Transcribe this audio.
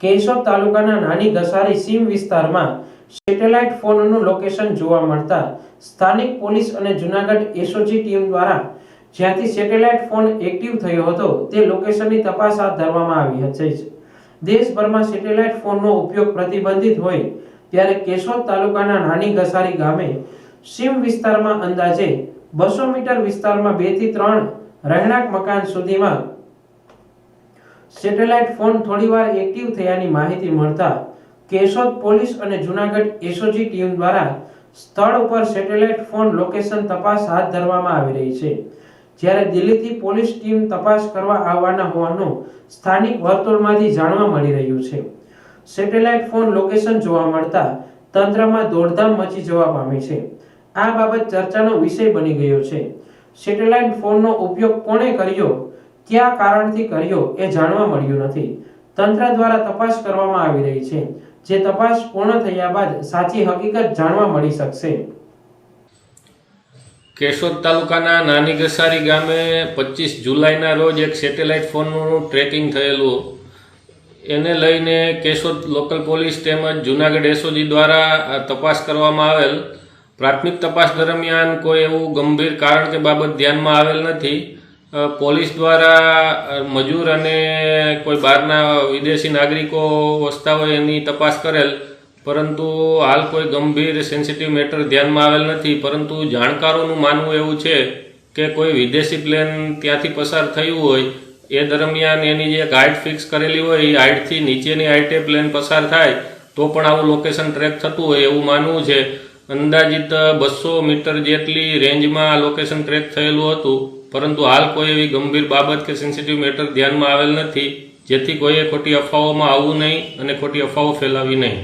કેશોદ તાલુકાના નાની ઘસારી સીમ વિસ્તારમાં સેટેલાઇટ ફોનનું લોકેશન જોવા મળતા સ્થાનિક પોલીસ અને જૂનાગઢ એસઓજી ટીમ દ્વારા જ્યાંથી સેટેલાઇટ ફોન એક્ટિવ થયો હતો તે લોકેશનની તપાસ હાથ ધરવામાં આવી હતી। દેશભરમાં સેટેલાઇટ ફોનનો ઉપયોગ પ્રતિબંધિત હોય ત્યારે કેશોદ તાલુકાના નાની ઘસારી ગામે સીમ વિસ્તારમાં અંદાજે 200 મીટર વિસ્તારમાં 2 થી 3 રહેણાંક મકાન સુધીમાં સેટેલાઇટ ફોન થોડીવાર એક્ટિવ થયાની માહિતી મળતા કેશોદ પોલીસ અને જૂનાગઢ એસઓજી ટીમ દ્વારા સ્થળ ઉપર સેટેલાઇટ ફોન લોકેશન તપાસ હાથ ધરવામાં આવી રહી છે। જ્યારે દિલ્હીથી પોલીસ ટીમ તપાસ કરવા આવવાના હોવાનું સ્થાનિક વર્તુળમાંથી જાણવા મળી રહ્યું છે। સેટેલાઇટ ફોન લોકેશન જોવા મળતા તંત્રમાં દોડધામ મચી જવા પામી છે। આ બાબત ચર્ચાનો વિષય બની ગયો છે। સેટેલાઇટ ફોનનો ઉપયોગ કોણે કર્યો, કયા કારણથી કર્યો એ જાણવા મળ્યું નથી। તંત્ર દ્વારા તપાસ કરવામાં આવી રહી છે, જે તપાસ પૂર્ણ થયા બાદ સાચી હકીકત જાણવા મળી શકશે। કેશોદ તાલુકાના નાની ઘસારી ગામે 25 જુલાઈના રોજ એક સેટેલાઇટ ફોનનું ટ્રેકિંગ થયેલું, એને લઈને કેશોદ લોકલ પોલીસ તેમજ જૂનાગઢ એસઓજી દ્વારા તપાસ કરવામાં આવેલ। પ્રાથમિક તપાસ દરમિયાન કોઈ એવું ગંભીર કારણ કે બાબત ધ્યાનમાં આવેલ નથી। પોલીસ દ્વારા મજૂર અને કોઈ બહારના વિદેશી નાગરિકો વસતા હોય એની તપાસ કરેલ, પરંતુ હાલ કોઈ ગંભીર સેન્સિટિવ મેટર ધ્યાનમાં આવેલ નથી। પરંતુ જાણકારોનું માનવું એવું છે કે કોઈ વિદેશી પ્લેન ત્યાંથી પસાર થયું હોય એ દરમિયાન એની જે હાઇટ ફિક્સ કરેલી હોય એ હાઇટથી નીચેની હાઇટે પ્લેન પસાર થાય તો પણ આવું લોકેશન ટ્રેક થતું હોય એવું માનવું છે। અંદાજિત 200 મીટર જેટલી રેન્જમાં લોકેશન ટ્રેક થયેલું હતું, પરંતુ હાલ કોઈ એવી ગંભીર બાબત કે સેન્સિટિવ મેટર ધ્યાનમાં આવેલ નથી, જેથી કોઈએ ખોટી અફવાઓમાં આવવું નહીં અને ખોટી અફવાઓ ફેલાવી નહીં।